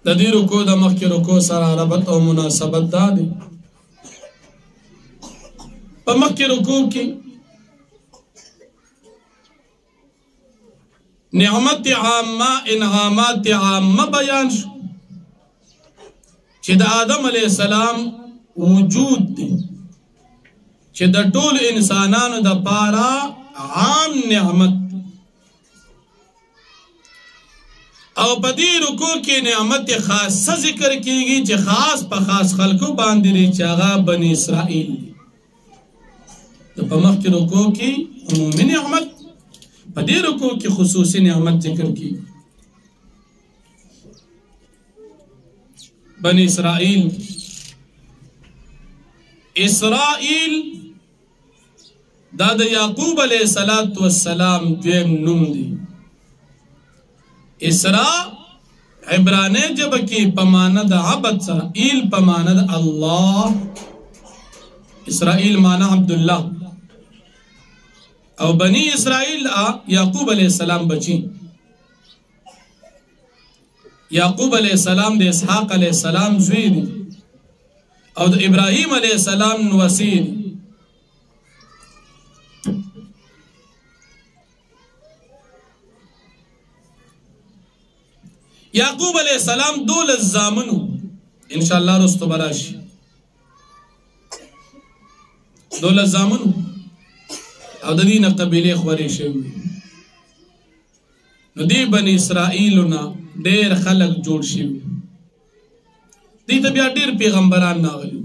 د دې رکوع د مخکې رکوع سره ربط او مناسبت دا دی. په مخکې رکوع کې نعمت عامه انعامات عامه بیان شو چې د آدم علیه السلام وجود دی چې د ټول انسانانو د پاره عام نعمت. او په دې رکوع کې نعمت خاصه ذکر کیږي چې خاص په خاص خلکو باندې لري چې هغه بنی اسرائیل. د په مخکې رکوع کې عمومي نعمت، په دې رکوع کې خصوصي نعمت ذکر کیږي. بنی اسرائیل، اسرائیل دا د یعقوب علیہ السلام دویم نوم دی. اسرا عبرانی جبه کې په معنی د عبد سره، ایل په معنی د الله، اسرائیل معنی عبدالله. او بنی اسرائیل یعقوب علیہ السلام بچی. یعقوب علیہ السلام د اسحاق علیہ السلام زوی دی او د ابراهیم علیہ السلام نوسی دی. یعقوب علیہ السلام 12 زامنو، انشاءاللہ رستو براشی 12 زامنو او د دې نه قبیلې خورې شوي. نو دې بني اسرائیلو نه ډېر خلک جوړ شوي. دې ته بیا ډېر پیغمبران راغلي.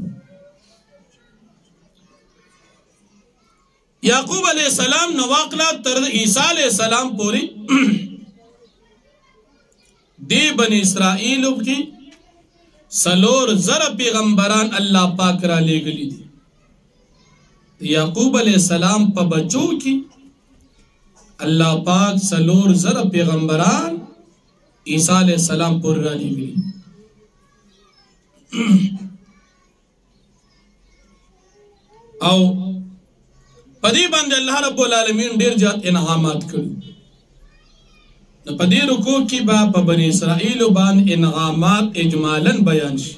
یعقوب علیہ السلام نو واقعا تر عیسی علیہ السلام پوری دی بنی اسرائیلو کی 4,000 پیغمبران اللہ پاک را لے گلی دی. یعقوب علیہ السلام پا بچوں کی اللہ پاک 4,000 پیغمبران عیسیٰ علیہ السلام پر را لے گلی. او پدی باندې اللہ رب العالمین ډیر جات انعامات کړي. په دې رکوع کې با په بنی اسرائیل باندې انعامات اجمالاً بیان شي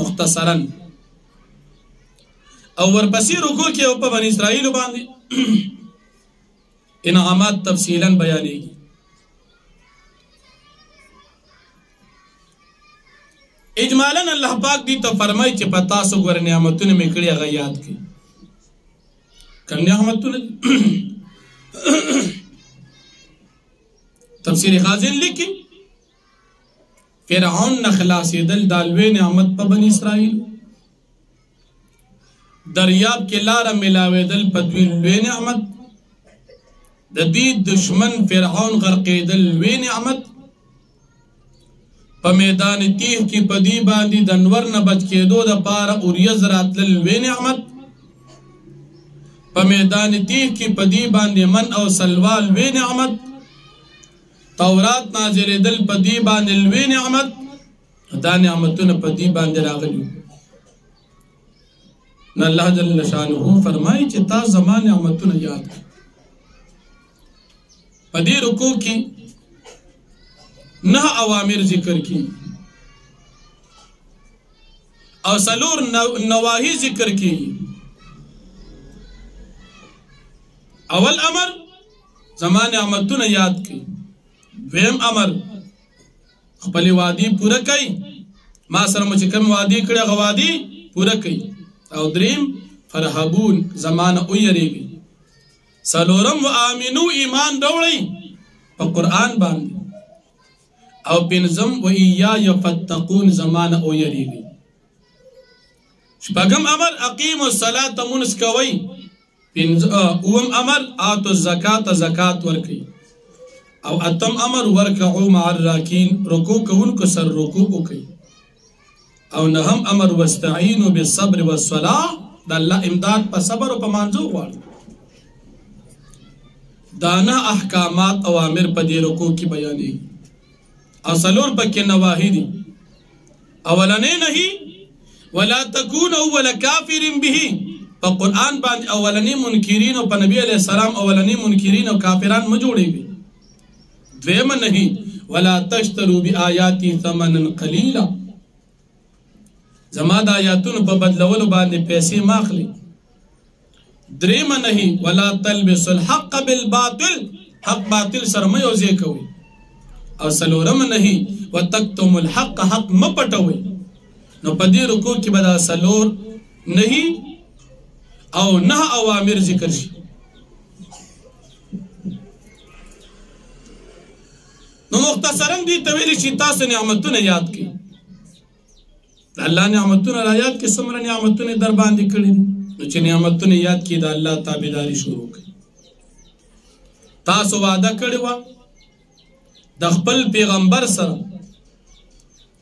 مختصراً، او ورپسې رکوع کې په بنی اسرائیل باندې انعامات تفصیلاً بیانېږي. اجمالاً الله پاک دې ته فرمایي چې په تاسو ګور نعمتونه مې کړي هغه یاد کړئ. کوم نعمتونه؟ تفسیر خازن لکی فرعون نخلاصی دل دالوی نعمت پا بنی اسرائیل، دریاب کے لارا ملاوی دل پدوی لوی نعمت، دید دشمن فرعون غرقی دل لوی نعمت، پا میدان تیح کی پدی باندی دنور نبچ کے دو دا پارا اوریز رات لوی نعمت، پا میدان تیح کی پدی باندی من او سلوال لوی نعمت، تورات نازل دل پدی باندې لوی نعمت، دا نعمتونه پدی باندې راغلي. نو الله جل شانه فرمایي چې تا زما نعمتونه یاد کړه. پدی رکوع کې 9 اوامر ذکر کی او 4 نواهی ذکر کی. اول امر زما نعمتونه یاد کړه. دویم امر خپل وعدی پورا کئی، ما سره مو چې کوم وعدی کړه هغه وعدی پورا کئی. او دریم فرحبون زمانه او یریږي. څلورم وآمنو ایمان راوړئ په قرآن باندې. او پنځم وإیای فتقون زمانه او یریږي. شپږم امر اقیموا الصلاة منځ کوئ. اووم امر آتوا الزکاة زکات ورکئ. او اتم امر ورکعو مع الراکین رکوع کوونکو سر رکوع کوي. او نهم امر واستعینوا بالصبر والصلاة د الله امداد په صبر او په مانځو غواړي. دا 9 احکامات اوامر په دې رکوع کې بیانېږي. او 4 پکې نواهی دي. اولنې نهي ولا تكونوا اول کافر به، په قرآن باندې اولنې منکرین او په نبی علیہ السلام اولنې منکرین او کافران ما جوړېږي. دویم نهی ولا تشتروا بآیاتی ثمنا قلیلا زما د آیاتونو په بدلولو باندې پیسې ماخلی دریم نهی ولا تلبسوا الحق بالباطل حق باطل سره مه یوځای کوئ او څلورم نهی وتکتموا الحق حق مه پټوئ نو په دې رکوع کې به دا څلور نهی او نه اوامر ذکر شي نو مختصرا دی تویلی شي تاسو نعمتونه یاد کړئ الله نعمتونه را یاد کړئ څومره نعمتونه در باندې کړي دي نو چې نعمتونه یاد کړئ د الله تابعداري شروع کړئ تاسو وعده کړی وه د خپل پیغمبر سره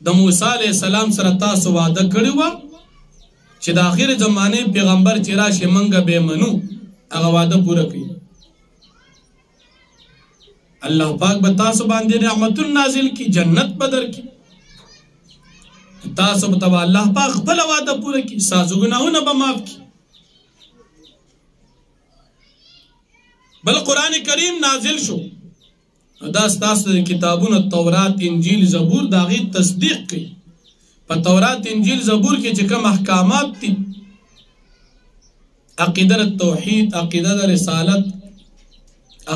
د موسی علیه السلام سره تاسو وعده کړی وه چې د آخر زمانه پیغمبر چې راشي منګه به منو هغه وعده پوره کړي الله پاک به تاسو باندې نعمتونه نازل کی جنت بدر کی تاسو به الله پاک خپل وعده پوره کی سازو گناهونه به معاف کی بل قرآن کریم نازل شو دا ستاسو کتابونو تورات انجیل زبور داغي تصدیق کی په تورات انجیل زبور کې چې کوم احکامات دي عقیده توحید عقیده رسالت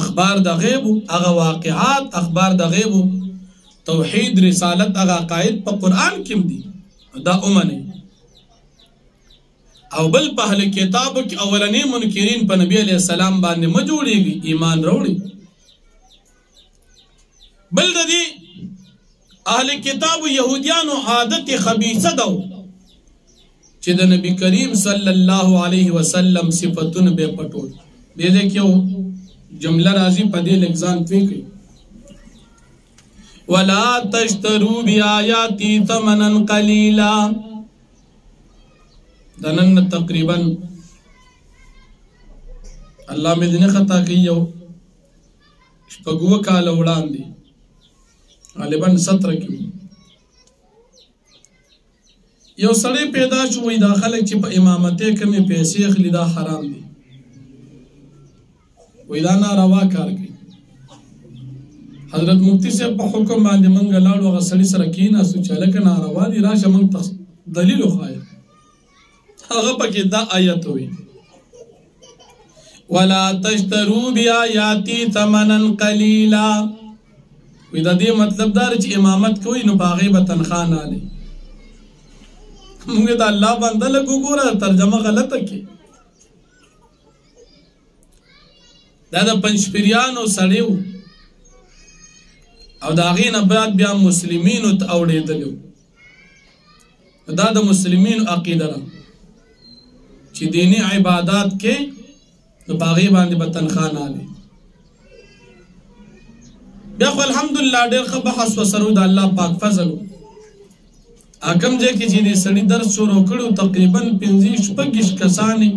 اخبار د غیب هغه واقعات اخبار د غیب توحید رسالت هغه عقاید په قران کې دي دا اومنه او بل په اهل کتابو کې اولنی منکرین په نبی علیہ السلام باندې ما جوړیږي ایمان وروړي بل د دې اهل کتابو يهوديانو عادت خبيثه ده چې د نبی کریم صلی الله علیه وسلم صفاتونه به پټول دې کې جمله راځي په دې لګزان کوي ولا تشتروا بیااتی ثمنا قلیلا دنن تقریبا الله مې دې خطا کیو شپږو کال وړاندې غالبا 17 کې یو سړی پیدا شو وي دا خلک چې په امامته کمې پیسې اخلي دا حرام دي وې دا ناروا کار کوي حضرت مفتی صاحب په حکم باندې منګ لاړو هغه سړی سره کېناستو چې هلکه ناروا دي راشه موږ دلیل وښایه هغه پکې دا آیت وي ولا تشتروا بآیاتی ثمنا قلیلا وې د دې مطلب دا چې امامت کوي نو په هغې به تنخواه نه اخلي موږ د الله بنده لږ وګوره ترجمه غلطه کې دا د پنځپیریانو سړی و او د هغې نه بعد بیا مسلمینو ته اوړېدلی و دا د مسلمینو عقیده ده چې دیني عبادات کې نو په هغې باندې به تنخواه نه اخلي بیا خو الحمدلله ډېر ښه بحث وسره د الله پاک فضل و کم ځای کې چې دې سړي درس شروع کړی و تقریبا 15-16 کسانې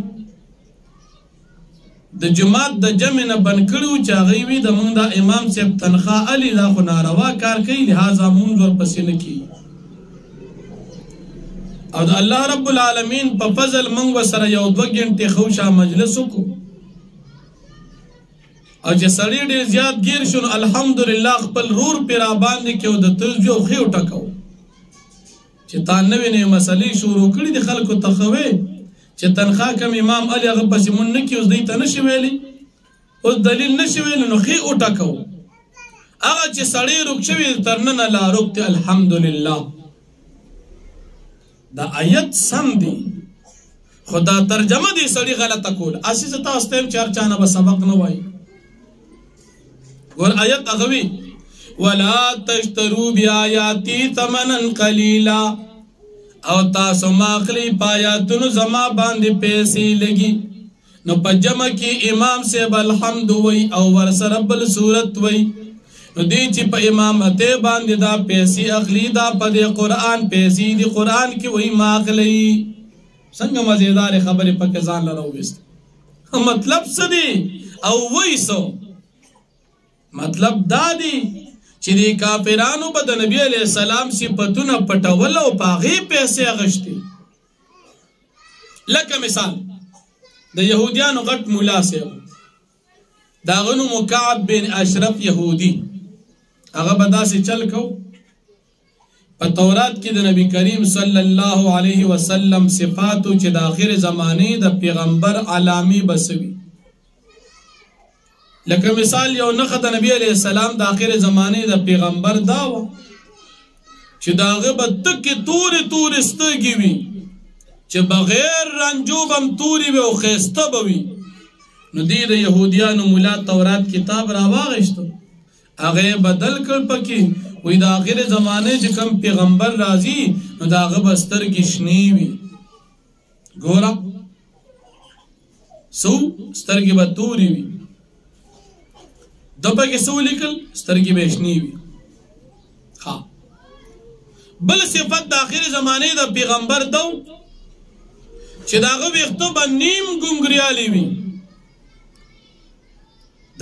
د جماعت د جمع نه بند کړي و چې هغوی وي د موږ دا امام صاحب تنخواه اخلي دا خو ناروا کار کوي لهذا مونځ ورپسې نه کېږي او د الله رب العالمین په فضل موږ ورسره یو 2 غنټې خوشا مجلس وکړو او چې سړی ډېر زیات ګیر شو نو الحمدلله خپل رور پې راباندې کې او د ترجو خې وټکو چې تا نوې نوې مسلې شروع کړي د خلکو ته خوې چې تنخواه کم امام علي هغه پسې مونږ نه کړي اوس دوی ته نه شي ویلی اوس دلیل نه شي ویلی نو خې وټکو هغه چې سړی روک شوي تر ننه لا روک دی الحمدلله دا آیت سم دی خو دا ترجمه دی سړي غلطه کول اسې زه تاسو ته چار چانه به سبق نه وایي ور آیت اغوی ولا تشتروا بیااتی ثمنا قلیلا او تاسو ماخلی پایاتونو زما باندې پیسې لګي نو په جمع کې امام صاحب الحمد وی او ورسره بل صورت وی نو دی چې په امامته باندې دا پیسې اخلي دا په قرآن پیسې دی قرآن کې وی ماخلی څنګه مزیدار خبره پکې ځان لره وست مطلب څه دی او وی سو مطلب دا دی چې د کافرانو به د نبی علیہ السلام صفتونه پټول او په هغې پیسې اخیستې لکه مثال د یهودیانو غټ ملا صاحب د هغه نوم کعب بن اشرف یهودي هغه به داسې چل کو په تورات کې د نبی کریم صلی الله علیه وسلم صفاتو چې د آخر زمانه د پیغمبر علامې بسوي لکه مثال یو نخ د نبی علیہ السلام د آخر زمانه د پیغمبر داوا چې داغه به تک تور سترګې وي چې بغیر رنجو بم توري وي او خيسته بوي نو دې د يهوديانو مولا تورات کتاب را واغښتو هغه بدل کړ پکې وې د آخر زمانه چې کوم پیغمبر راځي نو داغه بستر کې شنی وي ګورا سو سترګې به توري وي دپا کې سو لیکل سترګې به شنی وي ها بل صفت د آخر زمانه د پیغمبر دو چې داغه وختو به نیم ګونګریالي وي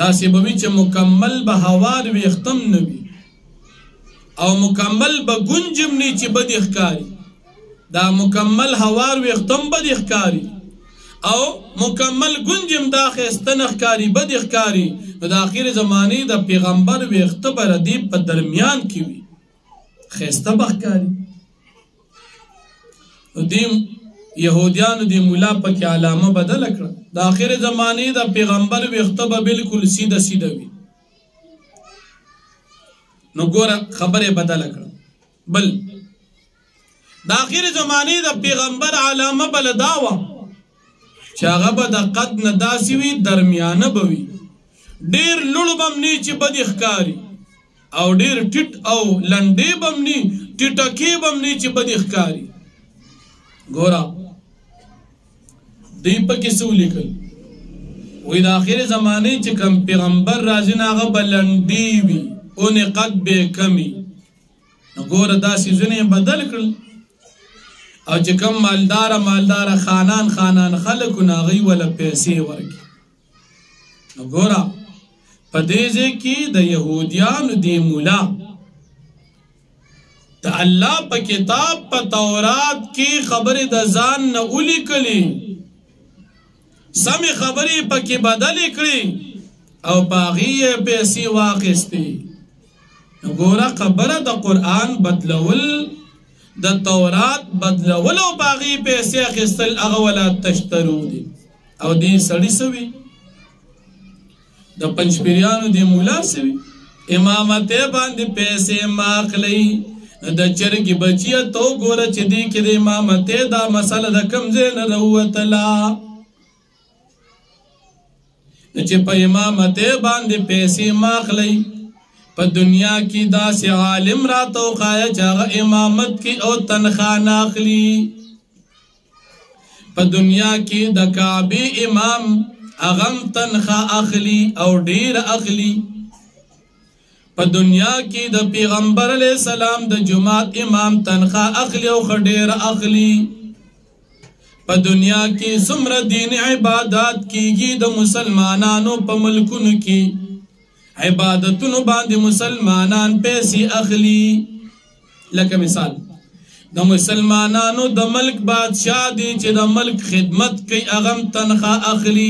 دا سببي چې مکمل به هوار وختم نه وي او مکمل به ګونجم نه چې بد ښکاری دا مکمل هوار وختم بد ښکاری او مکمل ګونجم دا خستن ښکاری بد ښکاری د آخر زمانه د پیغمبر وخت پر دی په درمیان کې وي خسته بخکاری دیم یهودیانو دی مولا پکې علامه بدل کړه د آخر زمانه د پیغمبر وخت به بالکل سیده وي نو ګوره خبره بدل کړه بل د آخر زمانه د پیغمبر علامه بل داوا چې هغه به د قد نه داسې وي درمیانه به وي ډیر لوړ بم نه چې بد ښکاری او ډیر ټټ او لنډې بم نه ټټکې بم نه چې بد ښکاری ګورا دی په کې څه ولیکل وې د آخر زمانه چې کوم پیغمبر راځي هغه بلندې وي او نه قد به کمی نو ګوره دا سيزونه بدل کړل او چې کوم مالدار خانان خلکو ناغي ولا پیسې ورکي نو ګوره په دې کې د يهوديانو دی مولا د الله په کتاب په تورات کې خبره د ځان نه اولی کړي سمې خبرې پکې بدل کړي او باغی پیسې واخستې نو ګوره خبره د قرآن بدلول د تورات بدلول او باغی پیسې اخستل هغه ولا تشترو دي او دې سړی سوي د پنځپیرانو دی مولا سوي امامت باندې پیسې ماخلی د چرګي بچیا تو ګوره چې دی کې د امامت دا مسله د کمزې نه وروتلا چې په امامت باندې پیسې ماخلی په دنیا کې دا سي عالم را تو خایا چې امامت کې او تنخواه ناخلی په دنیا کې د کعبه امام اغم تنخواه اخلی او ډیر اخلی په دنیا کې د پیغمبر علیہ السلام د جماعت امام تنخواه اخلی او خډیر اخلی په دنیا کې څومره دین عبادت کیږي د مسلمانانو په ملکونو کې عبادتونو باندې مسلمانان پیسې اخلی لکه مثال د مسلمانانو د ملک بادشاہ دی چې د ملک خدمت کوي اغم تنخواه اخلی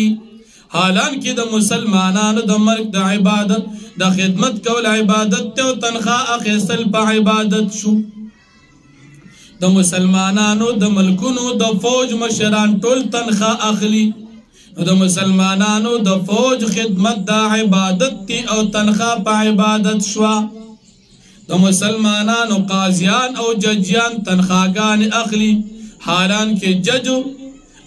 حالان کې د مسلمانانو د ملک د عبادت د خدمت کول عبادت ته او تنخواه اخیستل په عبادت شو د مسلمانانو د ملکونو د فوج مشران ټول تنخواه اخلي د مسلمانانو د فوج خدمت د عبادت تی او تنخواه په عبادت شو د مسلمانانو قاضیان او ججیان تنخواهګان اخلي حالان کې جج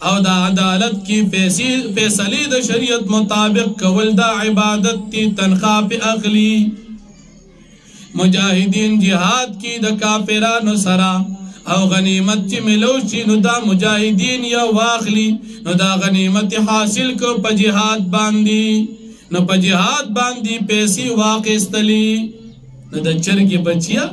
او د عدالت کی فیصله د شریعت مطابق کول د عبادت تی تنخواه په اخلي مجاهدین جهاد کی د کافرانو سره او غنیمت چې ملو شي نو دا مجاهدین یا واخلي نو دا غنیمت حاصل کو په جهاد باندې نو په جهاد باندې پیسې واخیستلی نو د چرګي بچیا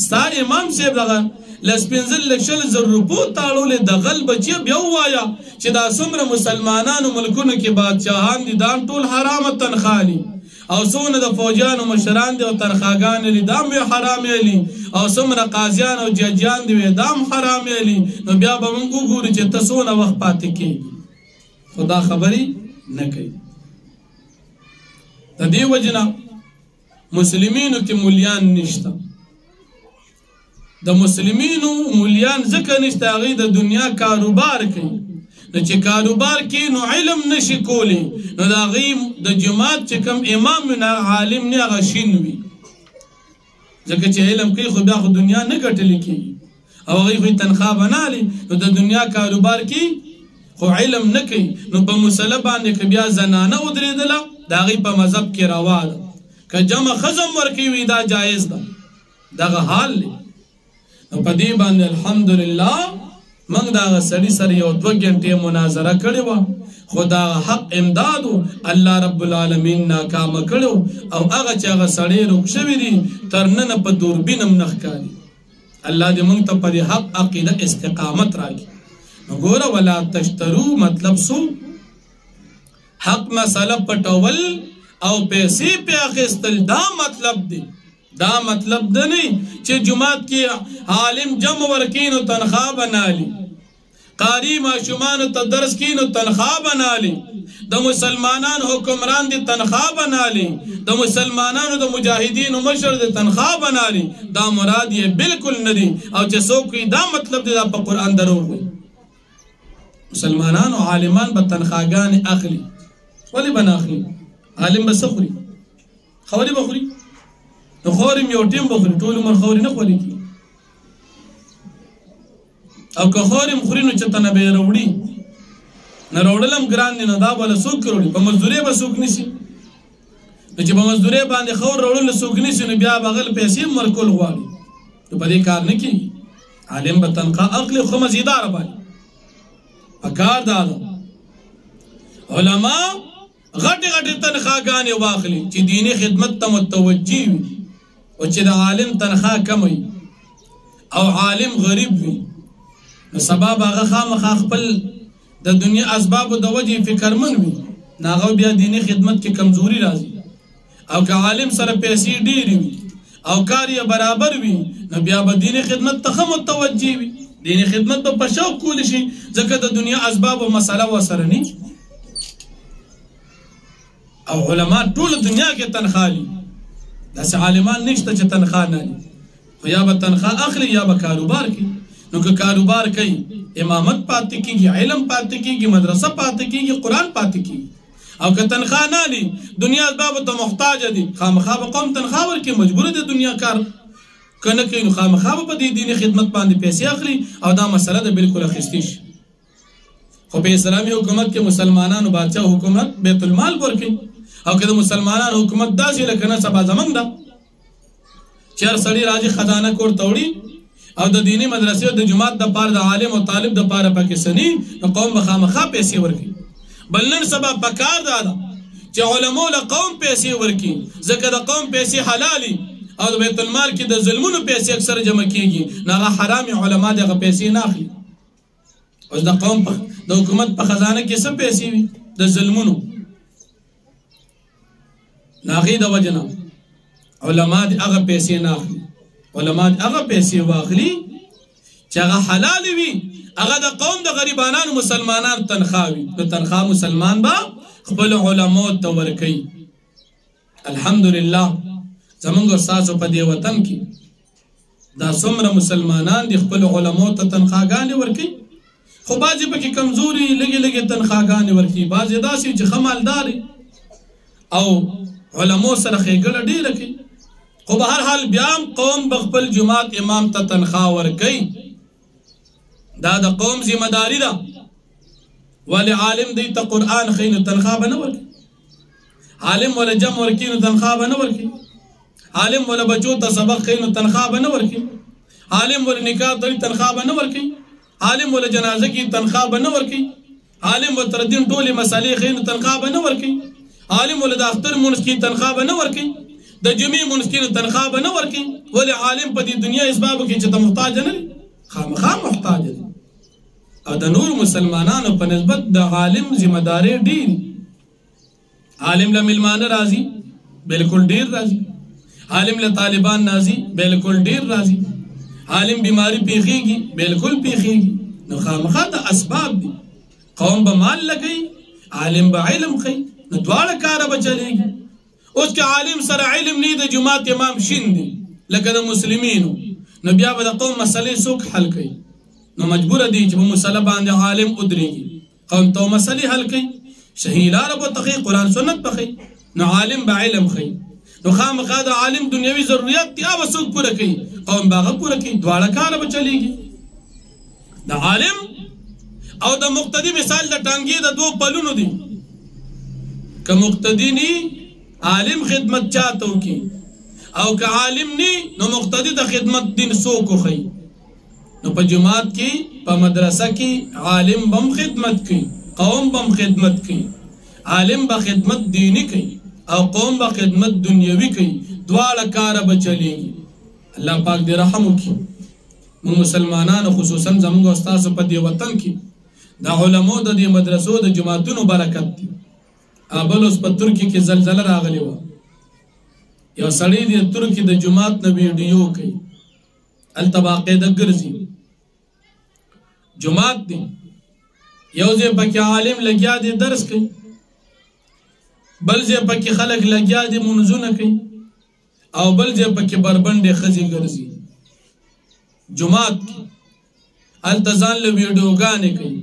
ستا امام صاحب دغه لسپنزل لکشل زر روپو تاړول د غل بچیا بیا وایا چې دا څومره مسلمانانو ملکونو کې بادشاہان دي دا ټول حرام تنخالي او څومره د فوجانو مشران دي او تنخواهګان دي دا حرام دي او څومره قاضیان او ججیان دي دا حرام دي نو بیا به موږ وګورو چې تاسو نه وخت پاتې کیږي خدا خبري نه کوي د دې وجنه مسلمینو کې مولیان نشته د مسلمینو مولیان ځکه نشته هغوی د دنیا کاروبار کوي نو چې کاروبار کوي نو علم نشي کولی نو د هغوی د جماعت چې کوم امام وي نه عالم نه هغه شین وي ځکه چې علم کوي خو بیا خو دنیا نه ګټلی کېږي او هغوی خو تنخواه بنالي نو د دنیا کاروبار کوي خو علم نه کوي نو په مسله باندې که بیا زنانه ودرېدله د هغوی په مذهب کې روا ده که جمع ښځه ورکوي دا جایز ده دغه حال دی نو په دې باندې الحمدلله موږ د هغه سړي سره یو 2 غنټې مناظره کړې وه خو د حق امدادو الله رب العالمین ناکامه کړو او هغه چې هغه سړی روک شوي دي تر ننه په دوربین هم نه ښکاري الله دې موږ ته په دې حق عقیده استقامت راکړي نو ګوره ولا تشترو مطلب سو حق مسله پټول او پیسې پې اخیستل دا مطلب دی دا مطلب ده نه چې جماعت کې عالم جمع ورکړي نو تنخواه بنالي قاری ماشومانو ته درس کړي نو تنخواه بنالي د مسلمانانو حکمران دي تنخواه بنالي د مسلمانانو د مجاهدینو مشر دي تنخواه بنالي دا مراد یې بالکل نه دي او چې څوک دا مطلب دی دا په قرآن دروغ وي مسلمانانو عالمان به تنخواهګانې اخلي ولې به نه اخلي عالم به څه خوري خوري به خوري نو خوري یو ټیم به خوري ټول عمر خوري نه خوري کی او که خورم خوري نو چې تنه به وروړي نه وروړلم ګران دي نو دا بل څوک وروړي په مزدوري به څوک نشي نو چې په مزدوري باندې خور وروړل څوک نشي نو بیا بغل پیسې مرکول غواړي نو په دې کار نه کیږي عالم به تنخواه اخلي خو مزیدار باندې پکار دا علما غټ غټ تنخواهګانې واخلي چې دیني خدمت ته متوجي وي او چې د عالم تنخواه کم وي او عالم غریب وي نو سبا به هغه خامخا خپل د دنیا اسبابو د وجې فکرمن وي نو هغه بیا دیني خدمت کې کمزوري راځي او که عالم سره پیسې ډېرې وي او کار یې برابر وي نو بیا به دیني خدمت ته ښه متوجي وي دیني خدمت به په شوق کولی شي ځکه د دنیا اسبابو مسله ورسره نه او علما ټول دنیا کې تنخواه لي داسې عالمان نشته چې تنخواه نه لي خو یا به تنخواه اخلي یا به کاروبار کوي نو که کاروبار کوي امامت پاتې کېږي علم پاتې کېږي مدرسه پاتې کېږي قرآن پاتې کېږي او که تنخواه نه لي دنیا اسبابو ته محتاج دي خامخا به قوم تنخواه ورکړي مجبور دي دنیا کار که نه کوي نو خامخا به په دې دیني خدمت باندې پیسې اخلي او دا مسله ده بالکل اخیستې شي خو په اسلامي حکومت کې مسلمانانو بادشاه حکومت بیت المال ورکوي او که د مسلمانانو حکومت داسې لکه نه سبا زمونږ ده چې هر سړي راځي خزانه کور ته وړي او د دیني مدرسې او د جومات دپاره د عالم او طالب دپاره پاکستاني نو قوم به خامخا پیسې ورکوي بل نن سبا پکار دا ده چې علماو له قوم پیسې ورکوي ځکه د قوم پیسې حلالي او د بیت المال کې د ظلمونو پیسې اکثر جمع کېږي نو هغه حرامې علما دغه پیسې نه اخلي اوس د قوم د حکومت په خزانه کې څه پیسې وي د ظلمونو ناغي د وجنا علما دې هغه پیسې نه اخلي علما دې هغه پیسې واخلي چې هغه حلال وي هغه د قوم د غریبانو مسلمانانو تنخواه وي نو تنخواه مسلمان به خپل علماو ته ورکوي الحمدلله زمونږ استادو په دې وطن کې دا څومره مسلمانان دي خپل علماو ته تنخواهګانې ورکوي خو بعضې پکې کمزوري لږې لږې تنخواهګانې ورکوي بعضې داسې چې ښه مالدار او علماو سره ښېګړه ډېره کوي خو به هر حال بیا هم قوم به خپل جماعت امام ته تنخواه ورکوي دا د قوم ذمه داري ده ولې عالم دی ته قرآن ښیي نو تنخواه به نه ورکوي عالم ولا جمع ورکوي نو تنخواه به نه ورکوي عالم ولا بچو ته سبق ښیي نو تنخواه به نه ورکوي عالم ولا نکاح تړي تنخواه به نه ورکوي عالم ولا جنازه کې تنخواه به نه ورکوي عالم ولا تر دین ټولې مسالې ښیي نو تنخواه به نه ورکوي عالم ولا د اختر مونځ کې تنخواه به نه ورکوي د جمعې مونځ کې تنخواه به نه ورکوي ولې عالم په دې دنیا اسبابو کې چې ته محتاج نه لري خامخا محتاج دی او د نور مسلمانانو په نسبت د عالم ذمہ داري ډېر عالم له میلمانه راځي بالکل ډېر راځي عالم له طالبان راځي بالکل ډېر راځي عالم بیماری پیښیږي بالکل پیښیږي نو خامخا د اسباب دي قوم به مال لګي عالم به علم ښیي نو دواړه کاره به چلېږي اوس که عالم سره علم نه د جماعت امام شین دی لکه د مسلمینو نو بیا به د قوم مسلې څوک حل کوي نو مجبور دي چې په مسله باندې عالم ودرېږي قوم ته مسلې حل کوي صحیح لاره به تخي قرآن سنت بخي نو عالم به علم خي نو خامخا د عالم دنیوي ضرورت دي هغه څوک پوره کوي قوم به هغه پوره کوي دواړه کار به چلیږي د عالم او د مقتدی مثال د ټانګې د دوه پلونو دي که مقتدی ني عالم خدمت چاته وکي او که عالم ني نو مقتدی د خدمت دین څوک خي نو په جماعت کې په مدرسه کې عالم بم خدمت کوي قوم بم خدمت کوي عالم به خدمت دینی کوي او قوم به خدمت دنیوي کوي دواړه کار به چلیږي الله پاک دې رحم وکړي موږ مسلمانانو خصوصا زموږ استاد په دې وطن کې د علماء د دې مدرسو د جماعتونو برکت دی ابل اوس په ترکی کې زلزلہ راغلی و یو سړی د ترکی د جماعت نه ویډیو کوي التباقه د ګرځي جماعت دی یو ځای پکې عالم لګیا دی درس کوي بل ځای پکې خلک لګیا دي منځونه کوي او بل ځای پکې بربنډې ښځې ګرځي جماعت کې هلته ځان له ویډیوګانې کوي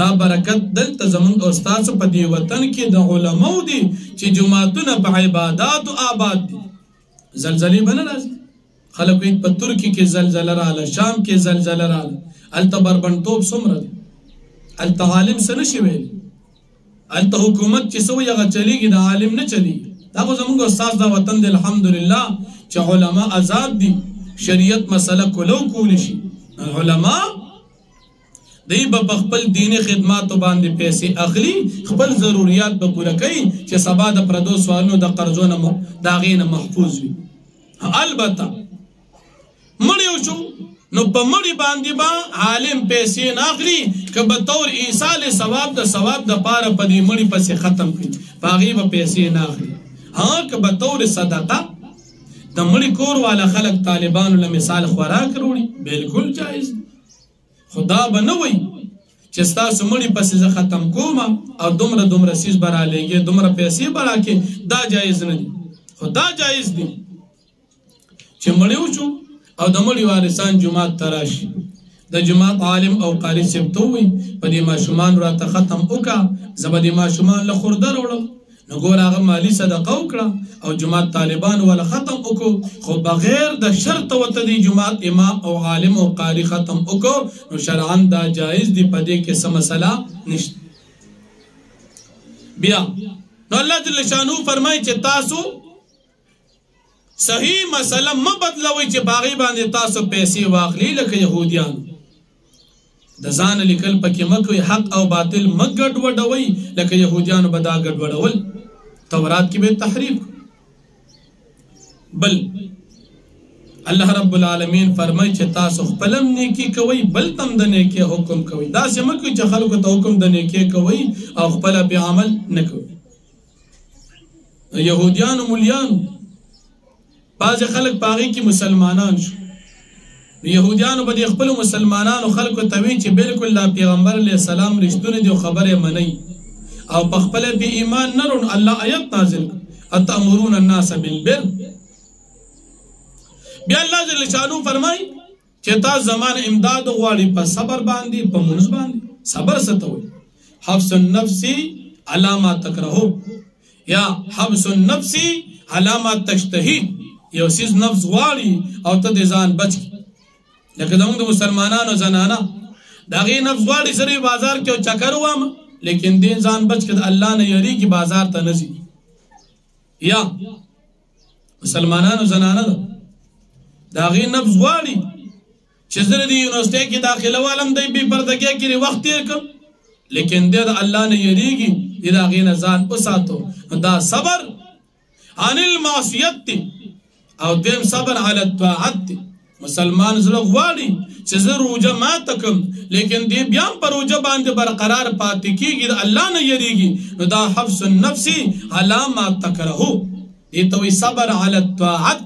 دا برکت دلته زمونږ استاد په دې وطن کې د علماو دي چې جماعتونه په عباداتو آباد دي زلزلې به نه راځي خلک وایي په ترکي کې زلزله راغله شام کې زلزله راغله هلته بربنډتوب څومره دی هلته عالم څه نشي ویلی هلته حکومت چې څه وایي هغه چلیږي د عالم نه چلیږي دا خو زمونږ استاد دا وطن دی الحمدلله چې علما آزاد دي شریعت مسله کولو کولی شي علما دی به خپل دیني خدماتو باندې پیسې اخلي خپل ضرورت به پوره کوي چې سبا د پردو سوالونو د قرضو نه د هغې نه محفوظ وي البته مړی وشو نو په مړی باندې به عالم پیسې نه اخلي که به طور ایصال ثواب د پاره په دې مړی پسې ختم کړي په هغې به پیسې نه اخلي که به طور صدقه د مړی کور والا خلک طالبانو له مثال خوراک وروړي بالکل جایز خدا به نه وایي چې ستاسو مړي پسې زه ختم کوم او دومره سیز به رالیږي دومره پیسې به راکړي دا جایز نه دي خو دا جایز دي چې مړی وشو او د مړي وارثان جومات ته راشي د جومات عالم او قاري صاحب ته ووایي په دې ماشومان راته ختم وکړه زه به دې ماشومان له خورده راوړم نو ګوره هغه مالي صدقه وکړه او جومات طالبانو ولا ختم وکړو خو بغیر د شرط ورته دی جومات امام او عالم او قاري ختم وکړو نو شرعاً دا جایز دی په دې کې څه مسله نشته بیا نو الله جل شانو فرمایي چې تاسو صحیح مسله مه بدلوئ چې باغې باندې تاسو پیسې واخلي لکه یهودیان د ځان لیکل پکې مه کوئ حق او باطل مه ګډوډوئ لکه یهودیانو به دا ګډوډول تورات کې به تحریف بل الله رب العالمین فرمایي چې تاسو خپلم نیکی کوئ بل تم د نیکی حکم کوئ داسې مه کوئ چې خلکو ته حکم د نیکی کوئ او خپله بې عمل نه کوئ یهودیانو مولیانو بعضې خلک په هغې کې مسلمانان شو یهودیانو به د خپلو مسلمانانو خلکو ته وایي چې بالکل دا پیغمبر علیه السلام رښتونی دی او خبرې منئ او په خپله بې ایمان نه روڼ الله آیت نازل کړ اتأمرون الناس بالبر بیا الله جل شانو فرمایي چې تاسو زمان امداد غواړئ په صبر باندې په مونځ باندې صبر څه ته وایي حبس النفس علی ما تکرهو یا حبس النفس علی ما تشتهی یو څیز نفس غواړي او ته د ځان بچ لکه زموږ د مسلمانانو زنانه د هغې نفس غواړي سره بازار کې یو چکر ووامه لیکن دې ځان بچ کړه د الله نه یریږي بازار ته نه ځي یا مسلمانانو زنانه ده د هغې نفس غواړي چې زه د یونیورسټۍ کې داخله والم دی بې پردګۍ کې وخت تېر کړم لیکن دې د الله نه یریږي دې د هغې نه ځان وساتو دا صبر عن المعصیت دی او دیم صبر علی الطاعت دی مسلمان زړه غواړي چې زه روژه ماته کړم لیکن دې بیا هم په روژه باندې برقرار پاتې کېږي د الله نه یریږي نو دا حبس النفس علی ما تکرهو دې ته وایي صبر علی الطاعت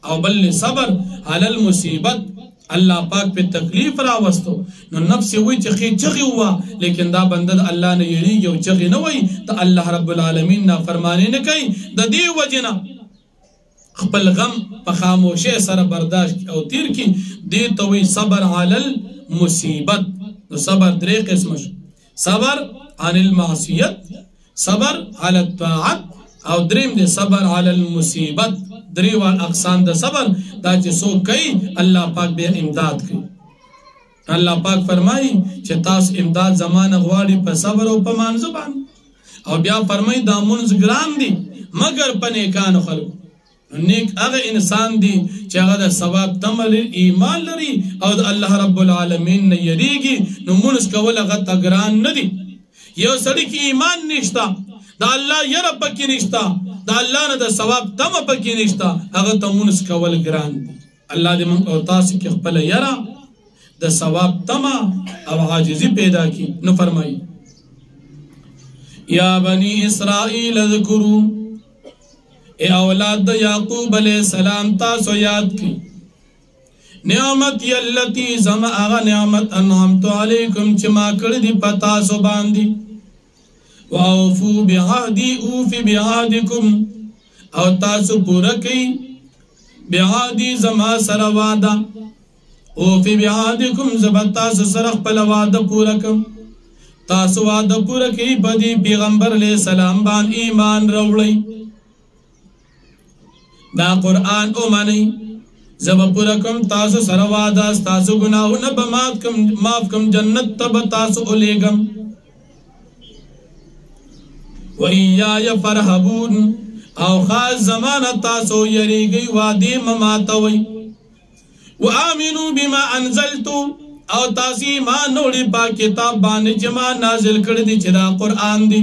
او بل صبر علی المصیبت اللہ پاک پہ تکلیف راوستو نو نفس وی چخی چخی ہوا لیکن دا بندد اللہ نے یریگی و چخی نوئی تا اللہ رب العالمین نا فرمانی نکئی دا دی وجنا خپل غم پا خاموشی سر برداشت او تیر کی دی توی صبر علی المصیبت. نو صبر درے قسمش صبر عن المعصیت صبر علی الطاعت او دریم دے صبر علی المصیبت. دریوال اقسام دا صبر دا چی سو کئی اللہ پاک بے امداد کئی. اللہ پاک فرمائی چی تاس امداد زمان غواری پا صبر و پا منزبان او بیا فرمائی دا منز گران دی مگر پا نیکان خلق. نیک اغا انسان دی چی اغا دا ثواب تمل ایمان لری او دا اللہ رب العالمین نے یریگی نو منز کول اغا تگران ندی. یو سڑی کی ایمان نشتا دا اللہ یرب پکی نشتا دا اللہ نے دا ثواب تم پکی نشتا اگر تا منس کول گران دی. اللہ دے من اوتاسی کی خپل یرا دا ثواب تم او عاجزی پیدا کی. نو فرمائی یا بنی اسرائیل اذکرو اے اولاد دا یعقوب علیہ السلام تاسو یاد کی نعمت یلتی زم آغا نعمت انعمتو علیکم چما کردی پتاسو باندی وَأَوْفُوا بِعَهْدِي أُوفِ بِعَهْدِكُمْ او تاسو پورا کئی بعہدی زما سر وعدہ اوفی بعہدکم زبا تاسو سرخ پل وعدہ پورا کم تاسو وعدہ پورا کئی بدی پیغمبر علیہ السلام بان ایمان روڑی دا قرآن امانی زبا پورا کم تاسو سر وعدہ تاسو گناہو نبا معاف کم جنت تب تاسو علیگم وَإِيَّايَ فَرْحَبُونَ او خاص زمانہ تاسو یری گئی وادی مماتوی وَآمِنُوا بِمَا أَنزَلْتُ او تاسی ایمان نوڑی پا کتاب بانی جما نازل کردی چدا قرآن دی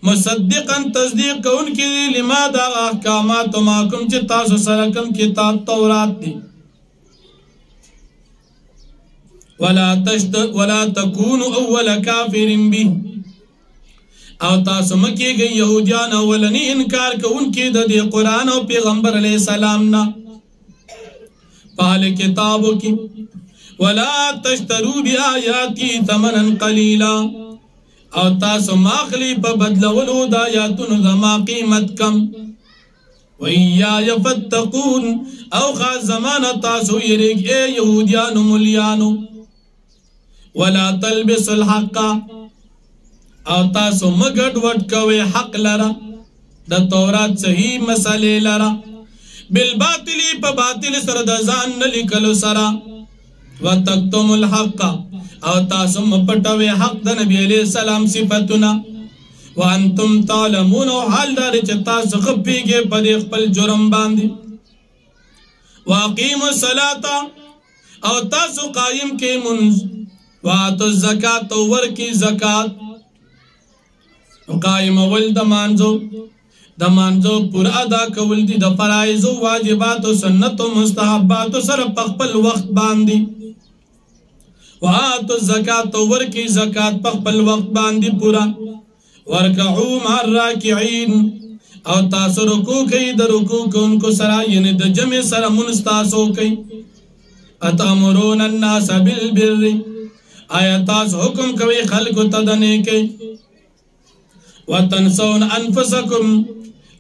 مصدقاً تصدیق کون کی دی لما دا احکامات ماکم چی تاسو سرکم کتاب تورات دی وَلَا تَكُونُوا أَوَّلَ كَافِرٍ بِهِ او تاسو مکی گئی یہودیان اولنی انکار کہ ان کی دا دی قرآن و پیغمبر علیہ السلام نا پہل کتابوں کی وَلَا تَشْتَرُوا بِآيَاتِي ثَمَنًا قَلِيلًا او تاسو ماخلی پا بدلولو دا یاتون زما قیمت کم وَإِيَّايَ فَاتَّقُونَ او خاص زمانہ تاسو یریگ اے یہودیانو ملیانو وَلَا تَلْبِسُ الْحَقَّ او تاسو مگڑ وٹ کوئے حق لرا دا تورات صحیح مسئلے لرا بالباطلی پا باطل سر دا زان نلکلو سرا وَتَكْتُمُ الْحَقَّ او تاسو مپٹوئے حق دا نبی علیہ السلام صفتنا وَأَنْتُمْ تَعْلَمُونَ و حال داری چا تاسو خپی گے پدیخ پل جرم باندی وَأَقِيمُ الصَّلَاةَ او تاسو قائم کے منز وَآتُ الزَّكَاةَ ورکی زکاة قائم اول دا مانزو پر ادا کول دی دا فرائض و واجبات و سنت و مستحبات و سر پخپل وقت باندی وآتو الزکاة ورکی زکاة پخپل وقت باندی پورا ورکعو مع الراکعین او تاسو رکو کئی دا رکو کن کو سرا یعنی دا جمع سر منستاسو کئی اتامرون الناس بالبر آیا تاسو حکم کوئی خلق تدنے کئی وَتَنْسَوْنَ أَنفُسَكُمْ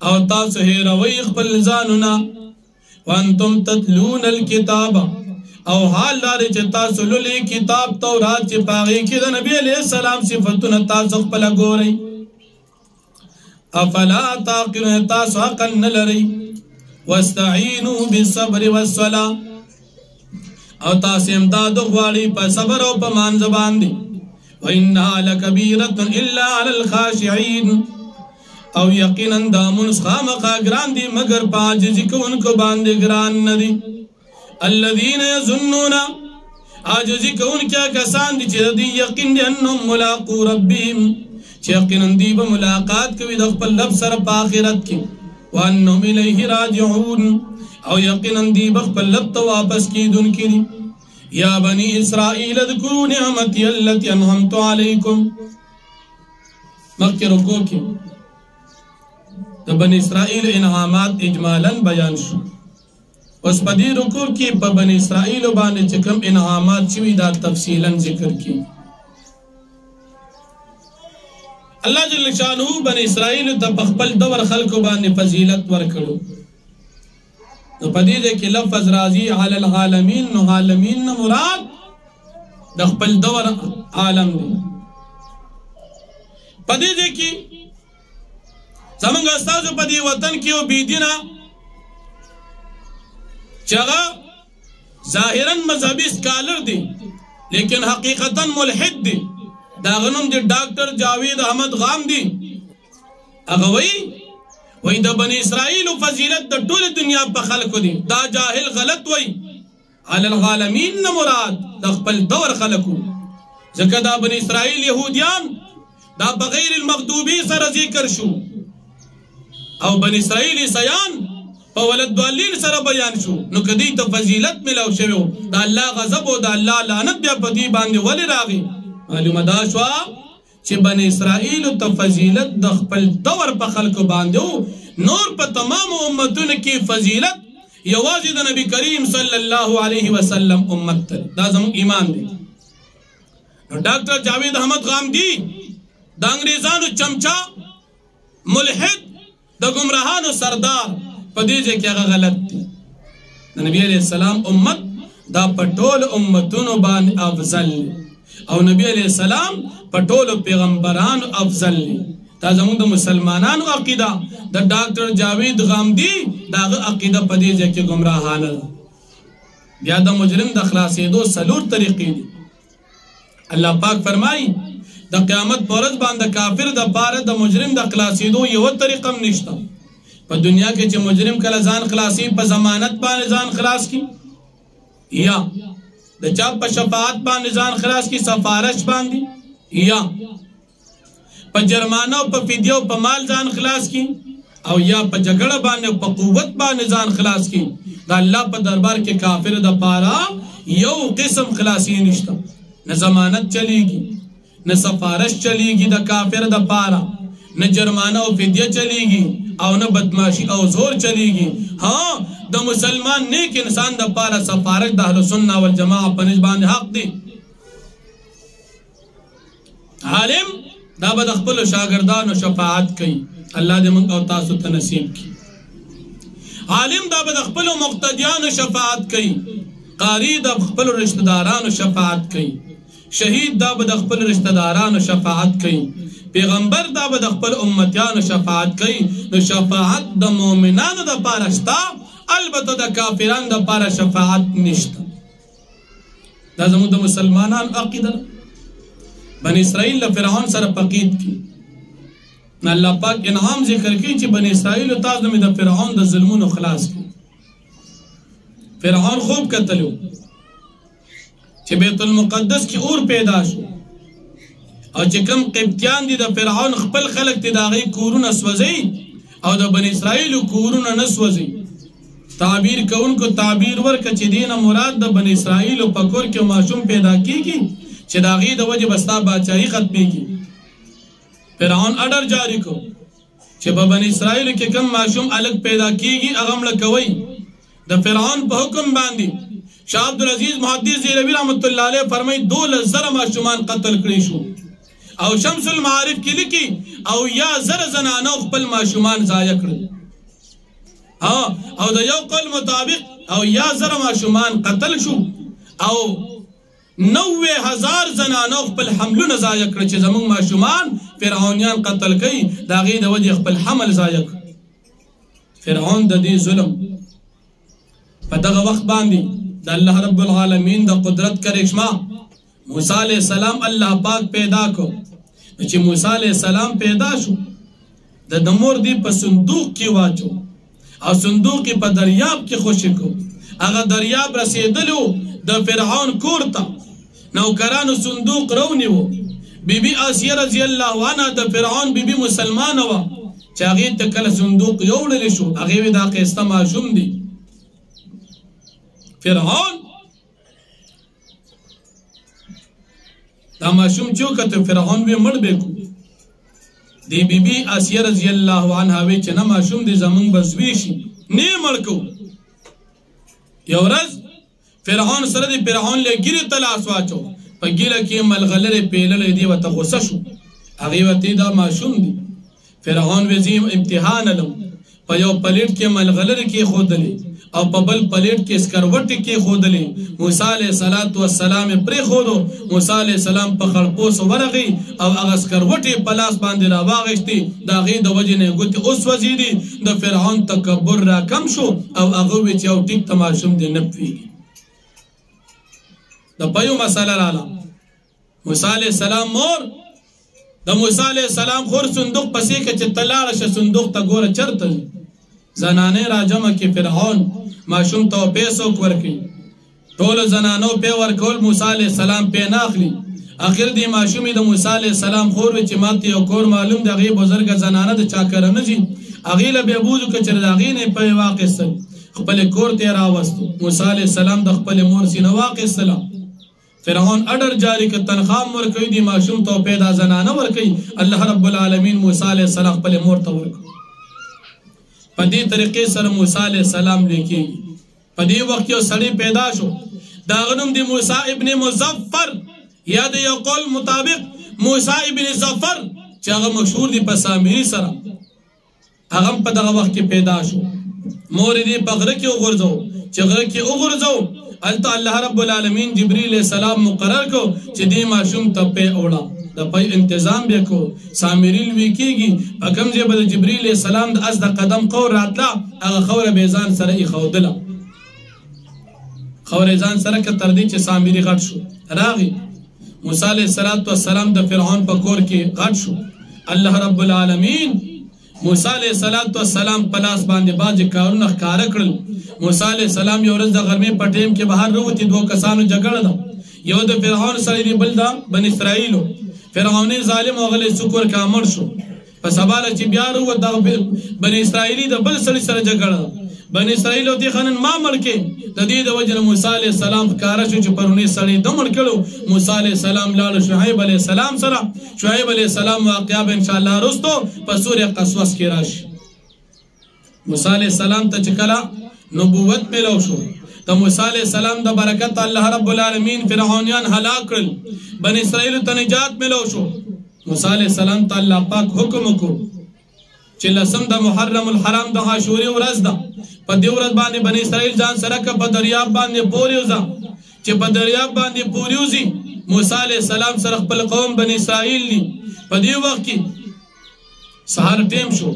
او تاسو ہی رویخ پلزاننا وَانْتُمْ تَتْلُونَ الْكِتَابَ او حال داری چه تاسو للی کتاب تورات چه پاگی کی دا نبی علیہ السلام صفتون تاسو پلا گو رئی افلا تاقلون تاسو حقا نلری وَاسْتَعِينُوا بِالصَّبْرِ وَالصَّلَاةِ او تاسی امدادو غواری پا صبر او پا مان زبان دی وَإِنَّهَا لَكَبِيرَةٌ إِلَّا عَلَى الْخَاشِعِينَ او یقیناً دامن خامقا گران دی مگر پاجزی کو ان کو باندے گران ندی الَّذِينَ يَظُنُّونَ آجزی کو ان کیا کسان دی چیز دی یقین دی انہم ملاقو ربیم چی یقیناً دی با ملاقات کوئی دخ پل لب سر پاخرت کی وَأَنَّهُمْ إِلَيْهِ راجعون او یقیناً دی بخ پل لب تو واپس کی دن کی دی یا بنی اسرائیل اذکروا نعمتی اللتی انعمت علیکم مکہ رکو کی تو بنی اسرائیل انعامات اجمالا بیان شو اوس په دې رکوع کې په بني اسرائیل باندې چې کوم انعامات شوي دا تفصیلا ذکر کړي. الله جل شانه بني اسرائیل ته په خپل دور خلکو باندې فضیلت ورکړو. نو په دې کې لفظ راځي علی العالمین، نو عالمین نه مراد د خپل دور عالم دی. په دې کې زمونږ استاد په دې وطن کې او بيدینا چې هغه ظاهرا مذهبي سکالر دی لیکن حقیقتا ملحد دی. دا غنوم دی ډاکټر جاوید احمد غامدی. هغه وای د بنی اسرائیل فضیلت د ټول دنیا په خلکو دی. دا جاهل غلط وای. علی العالمین نه مراد د خپل دور خلکو، ځکه دا بنی اسرائیل يهوديان دا بغیر المغضوبی سره ذکر شو او بنی اسرائیل عیسیان په ولد دوالین سره بیان شو. نو کدی ته فضیلت ملو شوی دا الله غضب او دا الله لعنت بیا په دې باندې ولې راغی. معلومه دا شو چې بنی اسرائیل ته فضیلت د خپل دور په خلکو باندې، نور په تمام امتونو کې فضیلت یوازې د نبی کریم صلی الله علیه وسلم امت ته. دا زموږ ایمان دی. نو ډاکټر جاوید احمد غامدی د انګریزانو چمچا ملحد د گمراهانو سردار په دې ځای کې هغه غلط دی. د نبی علیہ السلام امت دا په ټول امتونو باندې افضل او نبی علیہ السلام په ټولو پیغمبرانو افضل دی. دا زموږ د مسلمانانو عقیده. د ډاکټر جاوید غامدی داغه عقیده په دې ځای کې گمراهانه ده. بیا د مجرم د خلاصېدو څلور طریقې دي. الله پاک فرمایي د قیامت پر ورځ باندې کافر د پاره د مجرم د خلاصېدو یو طریقه هم نشته. په دنیا کې چې مجرم کله ځان خلاصي په ضمانت باندې ځان خلاص کی، یا د چا په شفاعت باندې ځان خلاص کی سفارش باندې، یا په جرمانه او په فدیه او په مال ځان خلاص کی، او یا په جګړه باندې او په قوت باندې ځان خلاص کی. دا الله په دربار کې کافر د پاره یو قسم خلاصي نشته. نه ضمانت چلیږي، نه سفارش چلیږي د کافر د پاره، نه جرمانه او فدیه چلیږي او نه بدماشي او زور چلیږي. ها د مسلمان نیک انسان د پاره سفارش د اهل سنت والجماعت په نسبت حق دی. عالم دا به د خپل شاګردانو شفاعت کوي. الله دې موږ او تاسو ته نصیب کړي. عالم دا به د خپل مقتدیانو شفاعت کوي. قاری د خپل رشتہ دارانو شفاعت کوي. شهید دا به د خپل رشتہ دارانو شفاعت کوي. پیغمبر دا به د خپل امتیانو شفاعت کوي. نو شفاعت د مؤمنانو د پاره شته، البته د کافرانو د پاره شفاعت نشته. دا زموږ د مسلمانانو عقیده. بنی اسرائیل له فرعون سره پقید کی. نو الله پاک انعام ذکر کوي چې بنی اسرائیل تاسو د فرعون د ظلمونو خلاص کی. فرعون خوب کتلو چې بیت المقدس کې اور پیدا شو او چې کوم قبطیان دي د فرعون خپل خلق ته داغي کورونه سوځي او د بنی اسرائیل کورونه نه سوځي. تعبیر کوونکو تعبیر ورکړه چې دینه مراد د بنی اسرائیل په کور کې معصوم پیدا کیږي چې داغي د وجه بستا بادشاہي ختميږي. فرعون اډر جاری کو چې په بنی اسرائیل کې کوم معصوم الګ پیدا کیږي هغه مړ کوي. د فرعون په حکم باندې شاه عبدالعزیز محدث زیروی رحمت الله علیه فرمایي 2000 معصومان قتل کړي شو. او شمس المعارف کې لیکي او یا زر زنانو خپل معصومان ضایع کړل. او د یو قول مطابق او یا زر معصومان قتل شو او 90,000 زنانو خپل حملونه ضایع کړل چې زموږ معصومان فرعونیان قتل کړي دا غي د وجه خپل حمل ضایع کړ. فرعون د دې ظلم په دغه وخت باندې د الله رب العالمین د قدرت کرشمه موسی علیہ السلام الله پاک پیدا کو. چې موسی علیہ السلام پیدا شو د دمور دی په صندوق کې واچو او صندوق په دریاب کې خوشی کو. هغه دریاب رسیدلو د فرعون کور ته. نوکرانو صندوق رونیو. بیبي آسیه رضی الله عنها د فرعون بیبي مسلمانه و چې هغه ته کله صندوق یوړل شو هغه دا قصه معصوم دي. فرعون دا معصوم چوکته فرعون به مړ بیکو. دی بیبي آسیه رضی الله عنها وی چې نه معصوم دي زمون بسوي شي نه مړ کو. یو ورځ فرعون سره د فرعون له ګیرې ته لاس واچو په ګیله کې ملغلرې پیللې دي ورته غوسه شو هغې ورته دا ماشوم دي فرعون وی زه امتحان لم په یو پلیټ کې ملغلرې کېښودلې او په بل پلیټ کې سکروټې کېښودلې موسی علیه السلام یې پرېښودو موسی علیه السلام په خړپوس ورغی او هغه سکروټې په لاس باندې راواغېښتې د هغې د وجې نه یې ګوتې اوس وځېدي د فرعون تکبر راکم شو او هغه وی چې یو ټیک ته ماشوم دی نه پوهېږي د پیو مسله راله موسی علیه السلام مور د موسی علیه السلام خور صندوق پسې که چې ته لاړه شه صندوق ته ګوره چرته ځي زنانې راجمع کې فرعون ماشوم ته پیسو ورکوي ټولو زنانو پې ورکول موسی علیه السلام پې نه اخلي اخر دې ماشومې د موسی علیه السلام خور وي چې ماته یو کور معلوم د هغې بزرګه زنانه د چا کره نه ځي هغې له بې بوزو که چېرې د هغې نه یې پې واخیستل خپلې کور ته یې راوستو موسی علیه السلام د خپلې مور سینه واخیستله فرعون اډر جاری که تنخواه ورکوي دی ماشوم ته پیدا زنانه ورکوي الله رب العالمین موسی علیه السلام خپلې مور ته ورکوي په دې طریقې سره موسی علیه السلام لیکېږي په دې وخت یو سړی پیدا شو د هغه نوم د موسی ابن مظفر یا د یو قول مطابق موسی ابن ظفر چې هغه مشهور دی په سامري سره هغه په دغه وخت کې پیدا شو مور دې په غره کې وغورځو چې غره کې وغورځو هلته الله رب العالمین جبریل السلام مقرر کو چې دې ماشوم ته پې اوړه د پې انتظام بیا کو سامري لوی کېږي په کوم ځای به د جبریل السلام د از د قدم قور راتله هغه خوره به یې ځان سره ایښودله خوره یې ځان سره که تر دې چې سامري غټ شو راغی موسی علیه السلام د فرعون په کور کې غټ شو الله رب العالمین موسی علیه السلام په لاس باندې بعضې کارونه ښکاره کړل موسی علیه السلام یو ورځ د غرمې په ټیم کې بهر راوتي دوه کسانو جګړه ده یو د فرعون سره دی بل د بن اسرائیلو فرعوني ظالم هغه څوک ورکه مړ شو په سبا چې بیا راووت دغه بن اسرائیلي د بل سړي سره جګړه ده بن اسرائیل دې خنن ما مړ کې د دې د وجه موسی علیه السلام ښکاره شو چې پرونی سړی د مړ کړو موسی علیه السلام لاړ شعیب علیه السلام سره شعیب علیه السلام واقعه به انشاءالله رستو په سورې قصص کې راشي موسی علیه السلام ته چې کله نبوت میلو شو د موسی علیه السلام د برکت الله رب العالمین فرعونیان هلاک کړل بن اسرائیل ته نجات میلو شو موسی علیه السلام ته الله پاک حکم وکړو چې لسم د محرم الحرام د عاشورې ورځ ده په دې ورځ باندې بن اسرائیل ځان سره که په دریاب باندې پورې وځه چې په دریاب باندې پورې وځي موسی علیه السلام سره خپل قوم بن اسرائیل دي په دې وخت کې سهار ټیم شو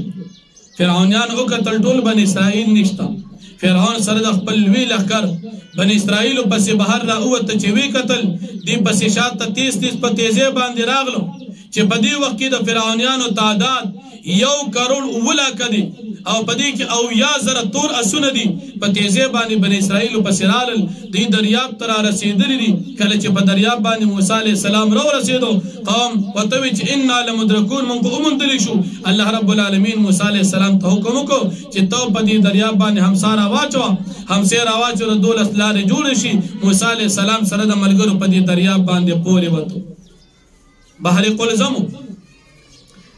فرعونیان وکتل ټول بن اسرائیل نشته فرعون سره د خپل لوی لښکر بن اسرائیل پسې بهر راووته چې وی کتل دې پسې شاته تیز په تیزۍ باندې راغلو چې په دې وخت کې د فرعونیانو تعداد 1 کروڑ 9 لکه دي او په دې کې 90,000 تور اسونه دي په تیزۍ باندې بن اسرائیل پسې رالل دوی دریاب ته رارسېدلي دي کله چې په دریاب باندې موسی علیه السلام راورسېدو قوم ورته ویل چې انا لمدرکون موږ به وموندلی شو الله رب العالمین موسی علیه السلام ته حکم وکړو چې ته په دې دریاب باندې همسا راواچوه همسې راواچوه د 12 لارې جوړې شي موسی علیه السلام سره د ملګرو په دې دریاب باندې پورې وتو بحر قلزمو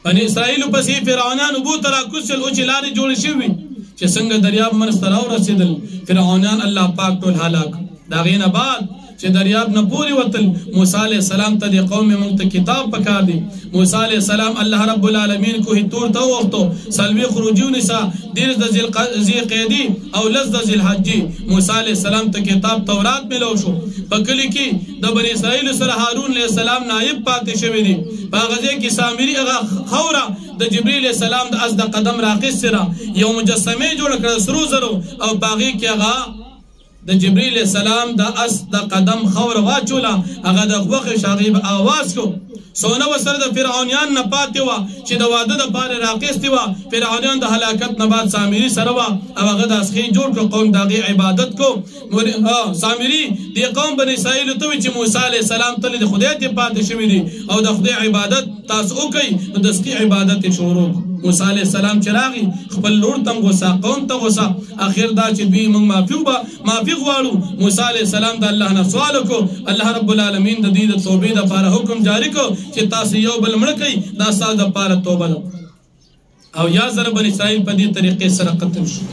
بني اسرائیل پسې فرعونان اوبو ته راکوزشل او چې لارې جوړې شوي چې څنګه دریاب منځ ته راورسېدل فرعونان الله پاک ټول هلاک د هغې نه بعد چې دریاب نه پورې وتل موسی علیه السلام ته د قوم موږ ته کتاب پکار دی موسی علیه السلام الله رب العالمین کوه تور ته ووختو سلوي خروجي ونیسه 10 د ذی او 10 د ذیالحجې موسی علیه السلام ته کتاب تورات میلو شو په کلي کې د بني اسرائیل سره هارون علیه السلام نایب پاتې شوی دی په هغه ځای کې سامري هغه خوره د جبریل السلام د از د قدم راخیستې را یو مجسمه جوړه کړه سرو زرو او په هغې کې هغه د جبریل السلام د اس د قدم خور واچوله هغه د غوښې هغې به آواز کو سونه وسره د فرعونیان نه پاتې وه چې د واده دپاره راخیستې وه فرعونیان د هلاکت نه بعد سامري سره وه او هغه د اسخې جوړ کړو قوم د هغې عبادت کو سامري دې قوم بن اسرائیلو ته وایي چې موسی علیه السلام تلې د خدای ته پاتې شوي دي او د خدای عبادت تاسو وکئ نو د اسخې عبادت یې شروع موسی علیه السلام چې راغی خپل لور ته غوسه قوم ته غوسه اخر دا چې دوی موږ معافي غواړو موسی علیه السلام د الله نه سوال وکړو الله رب العالمین د دې د توبې دپاره حکم جاری کړو چې تاسو یو بل مړه کړئ دا ستاسو دپاره توبه ده او یا زره بن اسرائیل په دې طریقې سره قتل شو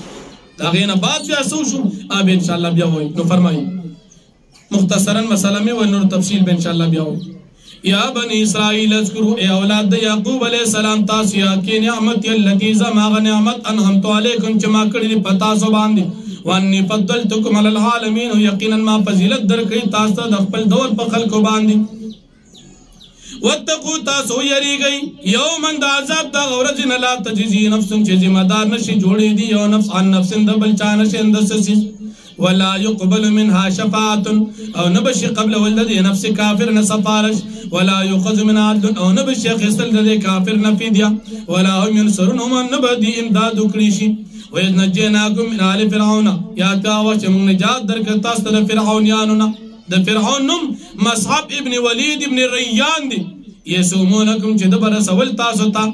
داغه نه بعد بیا سو شو اب ان شاء الله بیا وای نو فرمایي مختصرا مسألہ میں و نور تفصیل بے انشاءاللہ بیا ہو یا بنی اسرائیل اذکروا اے اولاد یعقوب علیہ السلام تاسیا کی نعمت اللتی زما نعمت انعمت علیکم چما کڑی پتا سو باندې وانی فضلتکم علی العالمین یقینا ما فضیلت درکړی تاسو د خپل دور په خلکو باندې واتقوا تاسو یریږئ یوما د عذاب د ورځې نه لا تجزی نفس چې ذمہ دار نشي جوړې دي یو نفس عن نفس د بل چا نشي اندسسی ولا يقبل منها شفاعة او نبشي قبل ولد نفس كافر نسفارش ولا يؤخذ من عدل او نبشي خسل د كافر نفيديا ولا هم ينصرون هم نبدي امداد وکړي وإذ نجيناكم من آل فرعون یا تاوه چې موږ نجات درکړ تاسو د فرعونیانو نه د فرعون نوم مصعب ابن ولید ابن ریان دی یسومونکم چې د بر سوال تاسو ته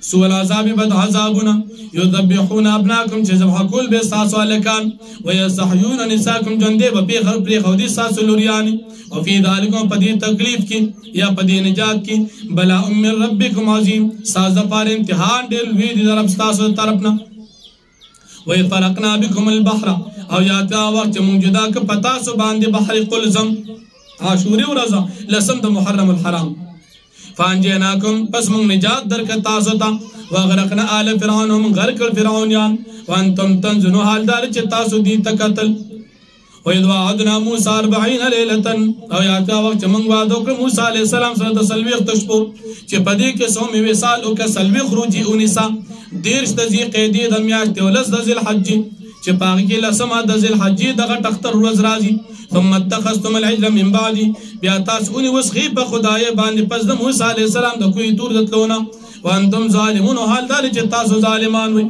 سوال عذاب بد عذابنا یذبحون ابناکم چې ذبح کول به تاسو الکان ويستحيون نساکم جندې به په خپل خودي تاسو لوريانی او فی ذالکم پدې تکلیف کې یا پدې نجات کې بلا من ربکم عظیم ساز پر امتحان ډېر لوی دی رب تاسو طرفنا وی فرقنا بكم البحر او یادا وقت موجودا که پتا سو باندې بحر قلزم عاشوری ورځ لسم د محرم الحرام فانجیناکم پس موږ نجات درک تاسو ته واغرقنا آل فرعون هم غرق فرعونیان وانتم تنظرون حالدار چې تاسو دي تقتل وإذ وعدنا موسى 40 ليلة او یادا وقت موږ وعده وکړ موسی علیه السلام سره د سلويخ تشپو چې پدې کې سو می وصال او ک سلويخ روجي اونیسا دیرش د ذی قیدی د میاشتې ولس د ذل حج چې پاغي کې لسمه د ذل حج دغه تختر ورځ راځي ثم اتخذتم العجل من بعد بیا تاسو اونې وسخي په خدای باندې پس د موسی علیه السلام د کوی تور دتلونه وانتم ظالمون حال دار چې تاسو ظالمان وي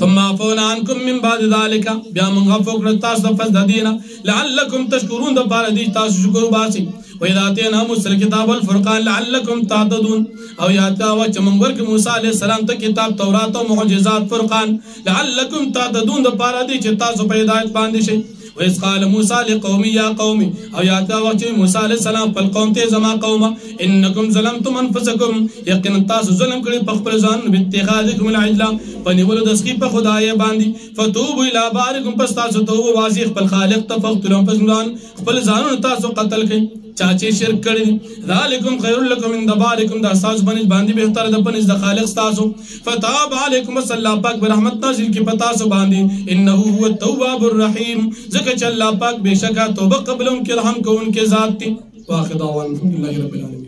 ثم عفونا عنكم من بعد ذلك بیا موږ عفو کړ تاسو پس د دینه لعلکم تشکرون د پاره دي تاسو شکر وباسئ وإذا آتينا موسى الكتاب والفرقان لعلكم تعتدون او یاد کا چې موږ ورک موسی علیه السلام ته کتاب تورات او معجزات فرقان لعلكم تعتدون د پاره دي چې تاسو په هدایت باندې شئ وإذ قال موسى لقومي يا قومي او یاد کا چې موسی علیه السلام په قوم ته زما قومه انکم ظلمتم انفسکم یقینا تاسو ظلم کړی په خپل ځان باتخاذکم العجل پنیول د سخی په خدای باندې فتوبوا الى بارئکم پس تاسو توبه واضح خپل خالق ته فقتلوا پس خپل ځانونه تاسو قتل کړئ چاچی شرک کړی ذالکم خیر لکم من دبارکم دا ساز بنز باندې بهتر د پنځ د خالق تاسو فتاب علیکم صلی الله پاک برحمت نازل کی پتا سو باندې انه هو التواب الرحیم ذکر چې الله پاک بشکا توبه قبلون کې رحم کوونکې ذات دی واخر دعوانا الحمدلله رب العالمین